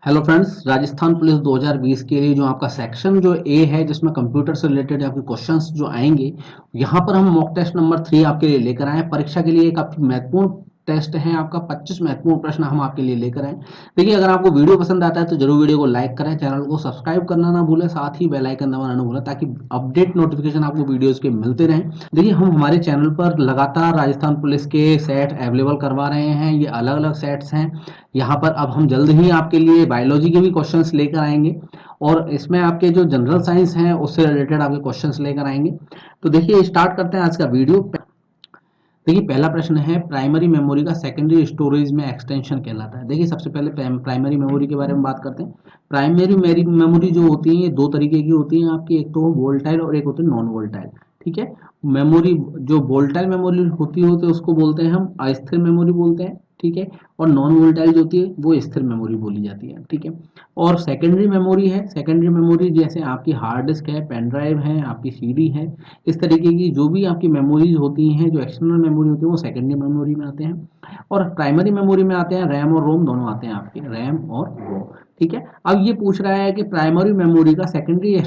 Hello friends, Rajasthan police 2020 के लिए जो आपका सेक्शन जो ए है जिसमें कंप्यूटर से रिलेटेड आपके क्वेश्चंस जो आएंगे, यहाँ पर हम मॉक टेस्ट नंबर 3 आपके लिए लेकर आए हैं। परीक्षा के लिए एक आपकी महत्वपूर्ण टेस्ट है, आपका 25 महत्वपूर्ण प्रश्न हम आपके लिए लेकर आए। देखिए, अगर आपको वीडियो पसंद आता है तो जरूर वीडियो को लाइक करें, चैनल को सब्सक्राइब करना ना भूलें, साथ ही बेल आइकन दबाना ना भूलें ताकि अपडेट नोटिफिकेशन आपको वीडियोज के मिलते रहें। देखिए, हम हमारे चैनल पर लगातार राजस्थान पुलिस के सेट अवेलेबल करवा रहे हैं। ये अलग अलग सेट्स हैं। यहाँ पर अब हम जल्द ही आपके लिए बायोलॉजी के भी क्वेश्चंस लेकर आएंगे और इसमें आपके जो जनरल साइंस हैं उससे रिलेटेड आपके क्वेश्चंस लेकर आएंगे। तो देखिए, स्टार्ट करते हैं आज का वीडियो। देखिए, पहला प्रश्न है, प्राइमरी मेमोरी का सेकेंडरी स्टोरेज में एक्सटेंशन कहलाता है। देखिए, सबसे पहले प्राइमरी मेमोरी के बारे में बात करते हैं। प्राइमरी मेमोरी जो होती है ये दो तरीके की होती है आपकी, एक तो वोल्टाइल और एक होती है नॉन वोल्टाइल। ठीक है। मेमोरी जो वोल्टाइल मेमोरी होती है उसको बोलते हैं हम अस्थिर मेमोरी बोलते हैं। ठीक है। और नॉन वोल्टाइल जो होती है वो स्थिर मेमोरी बोली जाती है। ठीक है। और सेकेंडरी मेमोरी है, सेकेंडरी मेमोरी जैसे आपकी हार्ड डिस्क है, पेन ड्राइव है, आपकी सीडी है, इस तरीके की जो भी आपकी मेमोरीज होती हैं, जो एक्सटर्नल मेमोरी होती है वो सेकेंडरी मेमोरी में आते हैं। और प्राइमरी मेमोरी में आते हैं रैम और रोम, दोनों आते हैं आपके, रैम और रोम। ठीक है। अब ये पूछ रहा है कि प्राइमरी मेमोरी का सेकेंडरी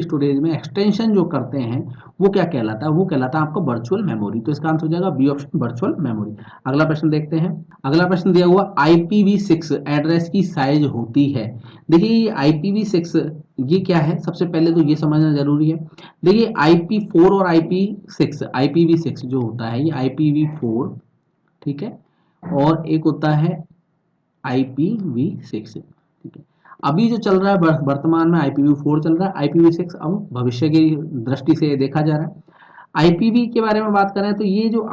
स्टोरेज में एक्सटेंशन जो करते हैं वो क्या कहलाता है? वो कहलाता है आपका वर्चुअल मेमोरी। तो इसका आंसर हो जाएगा बी ऑप्शन, वर्चुअल मेमोरी। अगला प्रश्न देखते हैं। अगला प्रश्न दिया हुआ, IPv6 एड्रेस की साइज होती है। देखिए, ये IPv6 ये क्या है, सबसे पहले तो ये समझना जरूरी है। देखिए, IP4 और IPv6 जो होता है ये IPv4, ठीक है, और एक होता है IPv6। ठीक है। अभी जो चल रहा है वर्तमान में IPv4 चल रहा है, IPv6 अब भविष्य की दृष्टि से देखा जा रहा है। आईपीवी के बारे में बात करें तो ये जो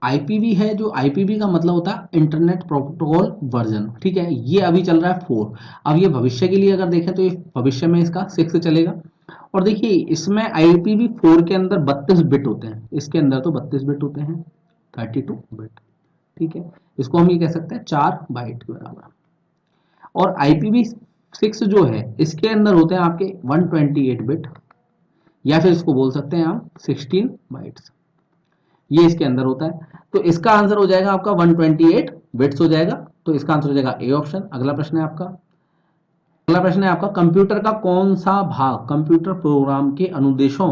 आईपीवी है, जो आईपीवी का मतलब होता है इंटरनेट प्रोटोकॉल वर्जन। ठीक है। ये अभी चल रहा है 4। अब ये भविष्य के लिए अगर देखें तो ये भविष्य में इसका 6 चलेगा। और देखिए, इसमें IPv4 के अंदर 32 बिट होते हैं, इसके अंदर तो 32 बिट होते हैं, 32 बिट। ठीक है। इसको हम ये कह सकते हैं 4 बाइट के बराबर। और IPv6 जो है इसके अंदर होते हैं आपके 128 बिट, या फिर इसको बोल सकते हैं हम 16 बाइट्स। ये इसके अंदर होता है। तो इसका आंसर हो जाएगा आपका 128 बिट्स हो जाएगा। तो इसका आंसर हो जाएगा ए ऑप्शन। अगला प्रश्न है आपका, कंप्यूटर का कौन सा भाग कंप्यूटर प्रोग्राम के अनुदेशों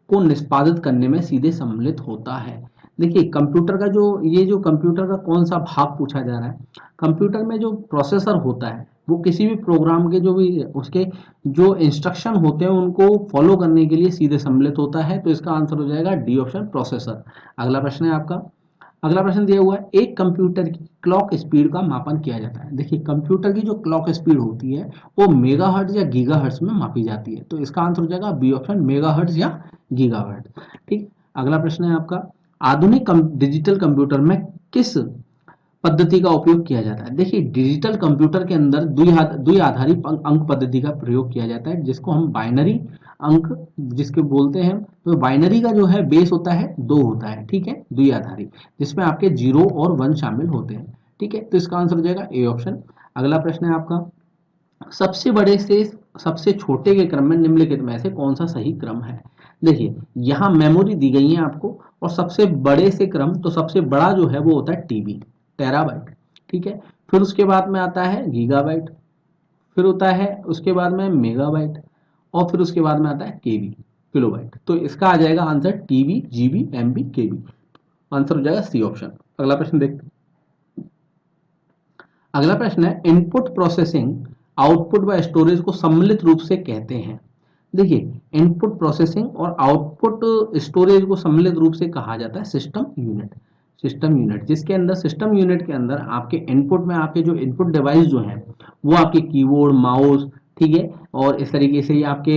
को निष्पादित करने में सीधे सम्मिलित होता है? देखिए, कंप्यूटर का जो कंप्यूटर का कौन सा भाग पूछा जा रहा है। कंप्यूटर में जो प्रोसेसर होता है वो किसी भी प्रोग्राम के जो भी उसके जो इंस्ट्रक्शन होते हैं उनको फॉलो करने के लिए सीधे सम्मिलित होता है। तो इसका आंसर हो जाएगा डी ऑप्शन, प्रोसेसर। अगला प्रश्न है आपका। अगला प्रश्न दिया हुआ है, एक कंप्यूटर की क्लॉक स्पीड का मापन किया जाता है। देखिए, कंप्यूटर की जो क्लॉक स्पीड होती है वो मेगाहर्ट्ज या गीगाहर्ट्ज में मापी जाती है। तो इसका आंसर हो जाएगा बी ऑप्शन, मेगाहर्ट्ज या गीगाहर्ट्ज। ठीक। अगला प्रश्न है आपका, आधुनिक डिजिटल कंप्यूटर में किस पद्धति का उपयोग किया जाता है? देखिए, डिजिटल कंप्यूटर के अंदर द्विआधारी अंक पद्धति का प्रयोग किया जाता है, जिसको हम बाइनरी अंक जिसके बोलते हैं। तो बाइनरी का जो है बेस होता है 2 होता है। ठीक है, द्विआधारी, जिसमें आपके 0 और 1 शामिल होते हैं। ठीक है। तो इसका आंसर हो जाएगा ए ऑप्शन। अगला प्रश्न है आपका, सबसे बड़े से सबसे छोटे के क्रम में निम्नलिखित में से कौन सा सही क्रम है? देखिए, यहाँ मेमोरी दी गई है आपको, और सबसे बड़े से क्रम, तो सबसे बड़ा जो है वो होता है टीबी, टेराबाइट। ठीक है। फिर उसके बाद में आता है गीगाबाइट, फिर होता है उसके बाद में मेगाबाइट, और फिर उसके बाद में आता है केबी, किलोबाइट। तो इसका आ जाएगा आंसर टीबी, जीबी, एमबी, केबी। आंसर हो जाएगा सी ऑप्शन। अगला प्रश्न देखते हैं। अगला प्रश्न है, इनपुट प्रोसेसिंग आउटपुट व स्टोरेज को सम्मिलित रूप से कहते हैं। देखिए, इनपुट प्रोसेसिंग और आउटपुट स्टोरेज को सम्मिलित रूप से कहा जाता है सिस्टम यूनिट। सिस्टम यूनिट, जिसके अंदर सिस्टम यूनिट के अंदर आपके इनपुट में आपके जो इनपुट डिवाइस जो है वो आपके कीबोर्ड, माउस, ठीक है, और इस तरीके से ये आपके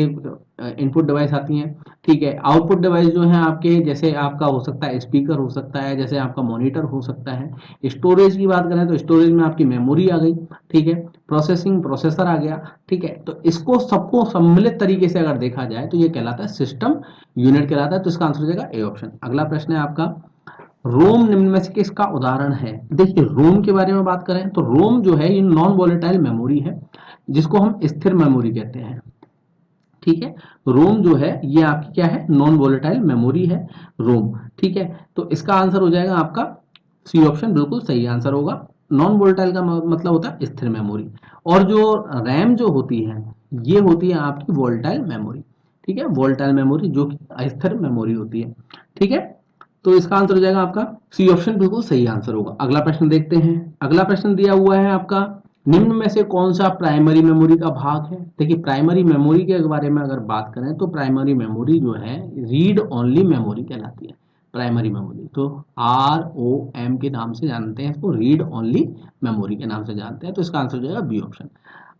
इनपुट डिवाइस आती हैं। ठीक है। आउटपुट डिवाइस जो है आपके, जैसे आपका हो सकता है स्पीकर, हो सकता है जैसे आपका मॉनिटर हो सकता है। स्टोरेज की बात करें तो स्टोरेज में आपकी मेमोरी आ गई। ठीक है। प्रोसेसिंग, प्रोसेसर आ गया। ठीक है। तो इसको सबको सम्मिलित तरीके से अगर देखा जाए तो ये कहलाता है सिस्टम यूनिट कहलाता है। तो इसका आंसर हो जाएगा ए ऑप्शन। अगला प्रश्न है आपका, रोम निम्न में से किसका उदाहरण है? देखिए, रोम के बारे में बात करें तो रोम जो है ये नॉन वोलेटाइल मेमोरी है, जिसको हम स्थिर मेमोरी कहते हैं। ठीक है। रोम जो है ये आपकी क्या है, नॉन वोलेटाइल मेमोरी है रोम। ठीक है। तो इसका आंसर हो जाएगा आपका सी ऑप्शन, बिल्कुल सही आंसर होगा। नॉन वोलेटाइल का मतलब होता है स्थिर मेमोरी, और जो रैम जो होती है ये होती है आपकी वोलेटाइल मेमोरी। ठीक है, वोलेटाइल मेमोरी जो कि अस्थिर मेमोरी होती है। ठीक है, तो इसका आंसर हो जाएगा आपका सी ऑप्शन, बिल्कुल सही आंसर होगा। अगला प्रश्न देखते हैं। अगला प्रश्न दिया हुआ है आपका, निम्न में से कौन सा प्राइमरी मेमोरी का भाग है। देखिए प्राइमरी मेमोरी के बारे में अगर बात करें तो प्राइमरी मेमोरी जो है रीड ओनली मेमोरी कहलाती है। प्राइमरी मेमोरी तो ROM के नाम से जानते हैं इसको, रीड ओनली मेमोरी के नाम से जानते हैं। तो इसका आंसर हो जाएगा बी ऑप्शन।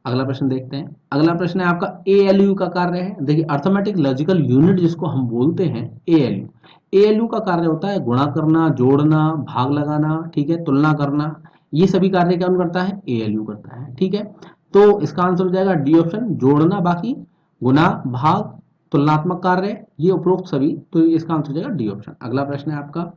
अगला प्रश्न देखते हैं। अगला प्रश्न है आपका ALU का कार्य है। देखिए अर्थमेटिक लॉजिकल यूनिट जिसको हम बोलते हैं ALU, ALU का कार्य होता है गुणा करना, जोड़ना, भाग लगाना, ठीक है, तुलना करना। ये सभी कार्य कौन करता है, ALU करता है। ठीक है, तो इसका आंसर हो जाएगा डी ऑप्शन, जोड़ना, बाकी गुणा, भाग, तुलनात्मक कार्य, ये उपरोक्त सभी। तो इसका आंसर हो जाएगा डी ऑप्शन। अगला प्रश्न है आपका,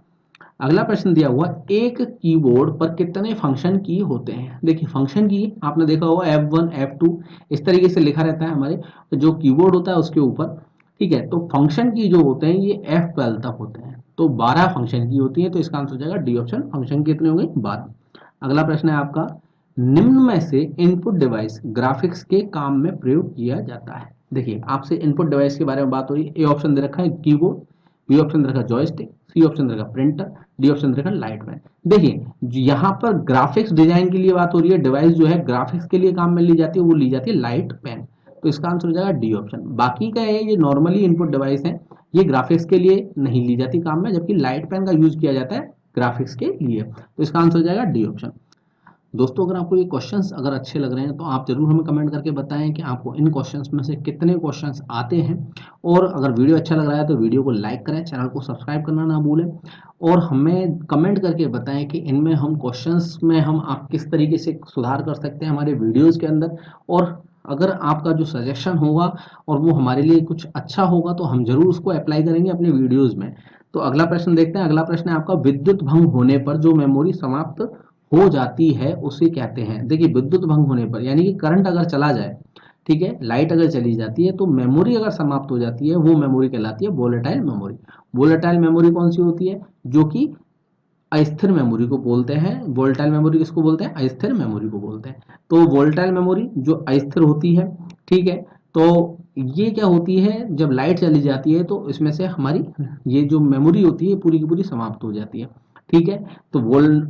अगला प्रश्न दिया हुआ, एक कीबोर्ड पर कितने फंक्शन की होते हैं। देखिए फंक्शन की आपने देखा होगा F1 F2 इस तरीके से लिखा रहता है हमारे जो कीबोर्ड होता है उसके ऊपर। ठीक है, तो फंक्शन की जो होते हैं ये F12 तक होते हैं, तो 12 फंक्शन की होती है। तो इसका आंसर हो जाएगा डी ऑप्शन, फंक्शन कितने होंगे, 12। अगला प्रश्न है आपका, निम्न में से इनपुट डिवाइस ग्राफिक्स के काम में प्रयोग किया जाता है। देखिए आपसे इनपुट डिवाइस के बारे में बात हो रही है। ए ऑप्शन दे रखा है कीबोर्ड, बी ऑप्शन दे रखा है जॉयस्टिक, सी ऑप्शन दे रखा है प्रिंटर, डी ऑप्शन दे रखा है लाइट फैन। देखिए यहाँ पर ग्राफिक्स डिजाइन के लिए बात हो रही है, डिवाइस जो है ग्राफिक्स के लिए काम में ली जाती है, वो ली जाती है लाइट पेन। तो इसका आंसर हो जाएगा डी ऑप्शन। बाकी का है ये नॉर्मली इनपुट डिवाइस है, ये ग्राफिक्स के लिए नहीं ली जाती काम में, जबकि लाइट पेन का यूज किया जाता है ग्राफिक्स के लिए। तो इसका आंसर हो जाएगा डी ऑप्शन। दोस्तों अगर आपको ये क्वेश्चंस अगर अच्छे लग रहे हैं तो आप जरूर हमें कमेंट करके बताएं कि आपको इन क्वेश्चंस में से कितने क्वेश्चंस आते हैं। और अगर वीडियो अच्छा लग रहा है तो वीडियो को लाइक करें, चैनल को सब्सक्राइब करना ना भूलें, और हमें कमेंट करके बताएं कि इनमें हम क्वेश्चंस में हम आप किस तरीके से सुधार कर सकते हैं हमारे वीडियोज़ के अंदर। और अगर आपका जो सजेशन होगा और वो हमारे लिए कुछ अच्छा होगा तो हम जरूर उसको अप्लाई करेंगे अपने वीडियोज़ में। तो अगला प्रश्न देखते हैं। अगला प्रश्न है आपका, विद्युत भंग होने पर जो मेमोरी समाप्त हो जाती है उसे कहते हैं। देखिए विद्युत भंग होने पर यानी कि करंट अगर चला जाए, ठीक है, लाइट अगर चली जाती है तो मेमोरी अगर समाप्त हो जाती है, वो मेमोरी कहलाती है वोलेटाइल मेमोरी। वोलेटाइल मेमोरी कौन सी होती है, जो कि अस्थिर मेमोरी को बोलते हैं। वोलेटाइल मेमोरी किसको बोलते हैं, अस्थिर मेमोरी को बोलते हैं। तो वोलेटाइल मेमोरी जो अस्थिर होती है, ठीक है, तो ये क्या होती है, जब लाइट चली जाती है तो इसमें से हमारी ये जो मेमोरी होती है पूरी की पूरी समाप्त हो जाती है। ठीक है, तो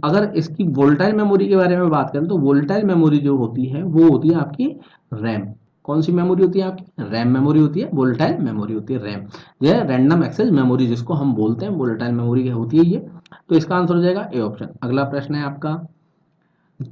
अगर इसकी वोलेटाइल मेमोरी के बारे में बात करें तो वोलेटाइल मेमोरी जो होती है वो होती है आपकी रैम। कौन सी मेमोरी होती है आपकी, रैम मेमोरी होती है, वोलेटाइल मेमोरी होती है रैम। यह रैंडम एक्सेस मेमोरी जिसको हम बोलते हैं, वोलेटाइल मेमोरी होती है ये। तो इसका आंसर हो जाएगा ए ऑप्शन। अगला प्रश्न है आपका,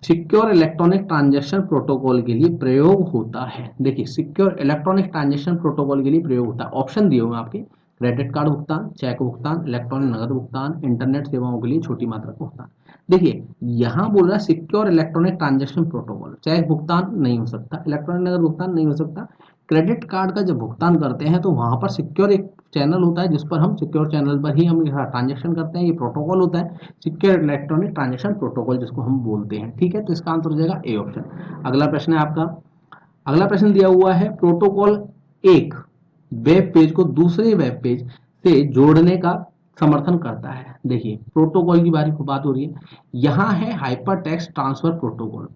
सिक्योर इलेक्ट्रॉनिक ट्रांजैक्शन प्रोटोकॉल के लिए प्रयोग होता है। देखिए सिक्योर इलेक्ट्रॉनिक ट्रांजैक्शन प्रोटोकॉल के लिए प्रयोग होता है, ऑप्शन दिए हुए आपके, क्रेडिट कार्ड भुगतान, चेक भुगतान, इलेक्ट्रॉनिक नगद भुगतान, इंटरनेट सेवाओं के लिए छोटी मात्रा का भुगतान। देखिए यहाँ बोल रहा है secure electronic transaction protocol, cheque भुगतान नहीं हो सकता, इलेक्ट्रॉनिक नगद भुगतान नहीं हो सकता। क्रेडिट कार्ड का जब भुगतान करते हैं तो वहां पर सिक्योर एक चैनल होता है जिस पर हम सिक्योर चैनल पर ही हम ट्रांजेक्शन करते हैं, ये प्रोटोकॉल होता है सिक्योर इलेक्ट्रॉनिक ट्रांजेक्शन प्रोटोकॉल जिसको हम बोलते हैं। ठीक है, तो इसका आंसर हो जाएगा ए ऑप्शन। अगला प्रश्न है आपका, अगला प्रश्न दिया हुआ है, प्रोटोकॉल एक वेब पेज को दूसरे वेब पेज से जोड़ने का समर्थन करता है। देखिए प्रोटोकॉल की बात हो रही है, यहाँ है hyper text transfer protocol.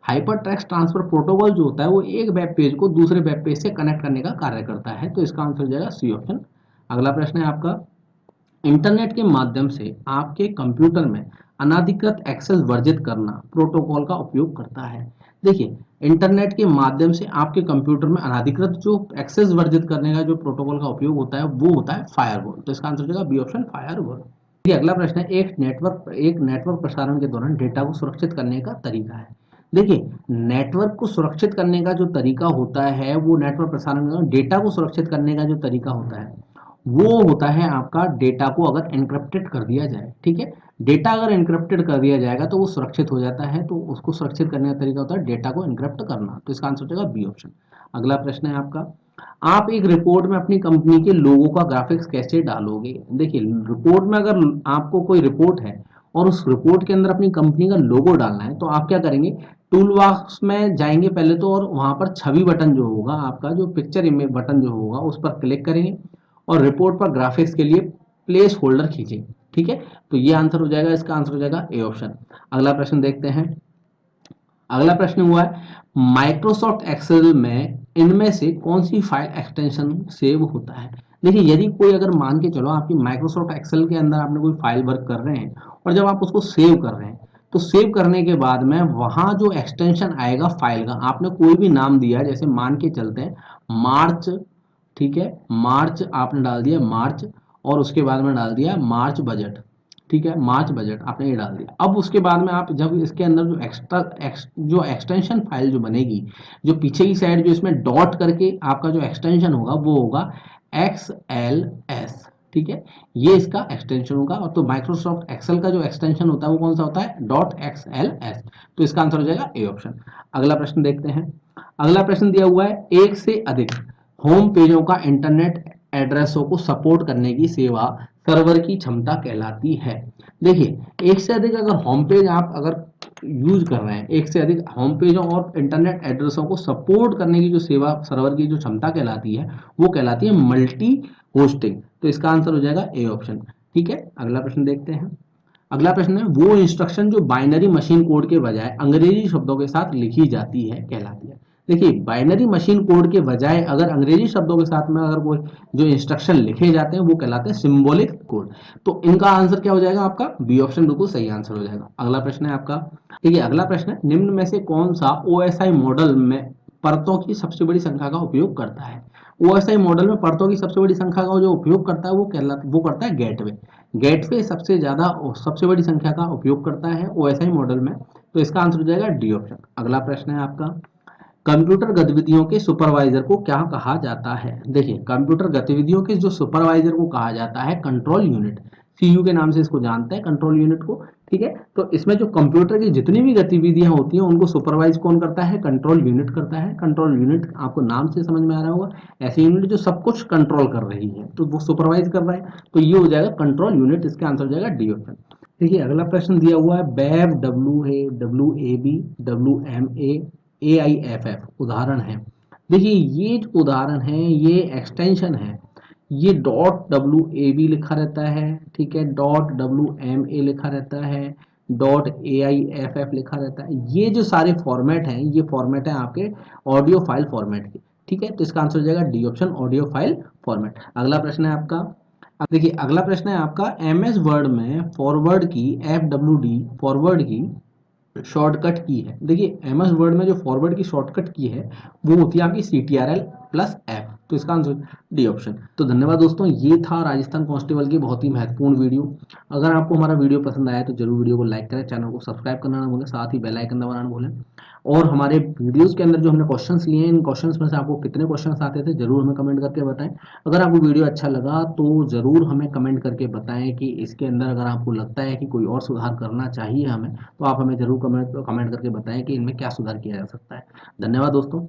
Hyper text transfer protocol जो होता है वो एक वेब पेज को दूसरे वेब पेज से कनेक्ट करने का कार्य करता है। तो इसका आंसर हो जाएगा सी ऑप्शन। अगला प्रश्न है आपका, इंटरनेट के माध्यम से आपके कंप्यूटर में अनाधिकृत एक्सेस वर्जित करना प्रोटोकॉल का उपयोग करता है। देखिए इंटरनेट के माध्यम से आपके कंप्यूटर में अनाधिकृत जो एक्सेस वर्जित करने का जो प्रोटोकॉल का उपयोग होता है वो होता है फायरवॉल। तो इसका आंसर हो जाएगा बी ऑप्शन, फायरवॉल। देखिए अगला प्रश्न है, एक नेटवर्क प्रसारण के दौरान डेटा को सुरक्षित करने का तरीका है। देखिए नेटवर्क को सुरक्षित करने का जो तरीका होता है, वो नेटवर्क प्रसारण के दौरान डेटा को सुरक्षित करने का जो तरीका होता है वो होता है आपका, डेटा को अगर एन्क्रिप्टेड कर दिया जाए। ठीक है, डेटा अगर एन्क्रिप्टेड कर दिया जाएगा तो वो सुरक्षित हो जाता है, तो उसको सुरक्षित करने का तरीका होता है डेटा को एन्क्रिप्ट करना। तो इसका आंसर हो जाएगा बी ऑप्शन। अगला प्रश्न है आपका, आप एक रिपोर्ट में अपनी कंपनी के लोगों का ग्राफिक्स कैसे डालोगे। देखिए रिपोर्ट में अगर आपको कोई रिपोर्ट है और उस रिपोर्ट के अंदर अपनी कंपनी का लोगो डालना है तो आप क्या करेंगे, टूल बॉक्स में जाएंगे पहले तो, और वहां पर छवि बटन जो होगा आपका, जो पिक्चर इमेज बटन जो होगा उस पर क्लिक करेंगे और रिपोर्ट पर ग्राफिक्स के लिए प्लेस होल्डर खींचेंगे। ठीक है, तो ये आंसर हो जाएगा, इसका आंसर हो जाएगा ए ऑप्शन। अगला प्रश्न देखते हैं। अगला प्रश्न हुआ है माइक्रोसॉफ्ट एक्सेल में इनमें से कौन सी फाइल एक्सटेंशन सेव होता है। देखिए यदि कोई अगर मान के चलो आपकी माइक्रोसॉफ्ट एक्सेल के अंदर आपने कोई फाइल वर्क कर रहे हैं और जब आप उसको सेव कर रहे हैं तो सेव करने के बाद में वहां जो एक्सटेंशन आएगा फाइल का, आपने कोई भी नाम दिया है, जैसे मान के चलते हैं मार्च, ठीक है, मार्च आपने डाल दिया मार्च, और उसके बाद में डाल दिया मार्च बजट, ठीक है, मार्च बजट आपने ये डाल दिया। अब उसके बाद में आप जब इसके अंदर जो जो एक्सटेंशन फाइल जो बनेगी, जो पीछे की साइड जो इसमें डॉट करके आपका जो एक्सटेंशन होगा वो होगा XLS, ठीक है, ये इसका एक्सटेंशन होगा। और तो माइक्रोसॉफ्ट एक्सेल का जो एक्सटेंशन होता है वो कौन सा होता है, .xls, तो इसका आंसर हो जाएगा ए ऑप्शन। अगला प्रश्न देखते हैं। अगला प्रश्न दिया हुआ है एक से अधिक होम पेजों का इंटरनेट एड्रेसों को सपोर्ट करने की सेवा सर्वर की क्षमता कहलाती है। देखिए एक से अधिक अगर होम पेज आप अगर यूज कर रहे हैं, एक से अधिक होम पेजों और इंटरनेट एड्रेसों को सपोर्ट करने की जो सेवा सर्वर की जो क्षमता कहलाती है वो कहलाती है मल्टी होस्टिंग, तो इसका आंसर हो जाएगा ए ऑप्शन। ठीक है, अगला प्रश्न देखते हैं। अगला प्रश्न है वो इंस्ट्रक्शन जो बाइनरी मशीन कोड के बजाय अंग्रेजी शब्दों के साथ लिखी जाती है कहलाती है। देखिए बाइनरी मशीन कोड के बजाय अगर अंग्रेजी शब्दों के साथ में अगर कोई जो इंस्ट्रक्शन लिखे जाते हैं वो कहलाते हैं सिंबॉलिक कोड, तो इनका आंसर क्या हो जाएगा आपका, बी ऑप्शन बिल्कुल सही आंसर हो जाएगा। अगला प्रश्न है आपका, ठीक है, अगला प्रश्न है निम्न में से कौन सा ओएसआई मॉडल में परतों की सबसे बड़ी संख्या का उपयोग करता है। ओएसआई मॉडल में परतों की सबसे बड़ी संख्या का जो उपयोग करता है वो करता है गेटवे। गेटवे सबसे बड़ी संख्या का उपयोग करता है ओएसआई मॉडल में, तो इसका आंसर हो जाएगा डी ऑप्शन। अगला प्रश्न है आपका कंप्यूटर गतिविधियों के सुपरवाइजर को क्या कहा जाता है। देखिए कंप्यूटर गतिविधियों के जो सुपरवाइजर को कहा जाता है कंट्रोल यूनिट, सीयू के नाम से इसको जानते हैं कंट्रोल यूनिट को। ठीक है, तो इसमें जो कंप्यूटर की जितनी भी गतिविधियां होती हैं उनको सुपरवाइज कौन करता है, कंट्रोल यूनिट करता है। कंट्रोल यूनिट आपको नाम से समझ में आ रहा होगा, ऐसी यूनिट जो सब कुछ कंट्रोल कर रही है तो वो सुपरवाइज कर रहा है, तो ये हो जाएगा कंट्रोल यूनिट, इसका आंसर हो जाएगा डी ऑप्शन। देखिए अगला प्रश्न दिया हुआ है बैब, WAB, WAB, AIFF उदाहरण है। देखिए ये जो उदाहरण है ये एक्सटेंशन है, ये .WAB लिखा रहता है, ठीक है, .WMA लिखा रहता है, .AIFF लिखा रहता है। ये जो सारे फॉर्मेट हैं ये फॉर्मेट है आपके ऑडियो फाइल फॉर्मेट के। ठीक है, तो इसका आंसर हो जाएगा D option, audio file format. अगला प्रश्न है आपका, अब देखिए अगला प्रश्न है आपका MS वर्ड में फॉरवर्ड की FWD फॉरवर्ड की शॉर्टकट की है। देखिए MS वर्ड में जो फॉरवर्ड की शॉर्टकट की है वो होती है आपकी CTRL+F, तो इसका आंसर डी ऑप्शन। तो धन्यवाद दोस्तों, ये था राजस्थान कांस्टेबल की बहुत ही महत्वपूर्ण वीडियो। अगर आपको हमारा वीडियो पसंद आया तो जरूर वीडियो को लाइक करें, चैनल को सब्सक्राइब करना ना भूलें, साथ ही बेल आइकन दबाना ना भूलें। और हमारे वीडियोस के अंदर जो हमने क्वेश्चंस लिए हैं इन क्वेश्चंस में से आपको कितने क्वेश्चंस आते थे जरूर हमें कमेंट करके बताएं। अगर आपको वीडियो अच्छा लगा तो ज़रूर हमें कमेंट करके बताएं कि इसके अंदर अगर आपको लगता है कि कोई और सुधार करना चाहिए हमें, तो आप हमें ज़रूर कमेंट कमेंट करके बताएं कि इनमें क्या सुधार किया जा सकता है। धन्यवाद दोस्तों।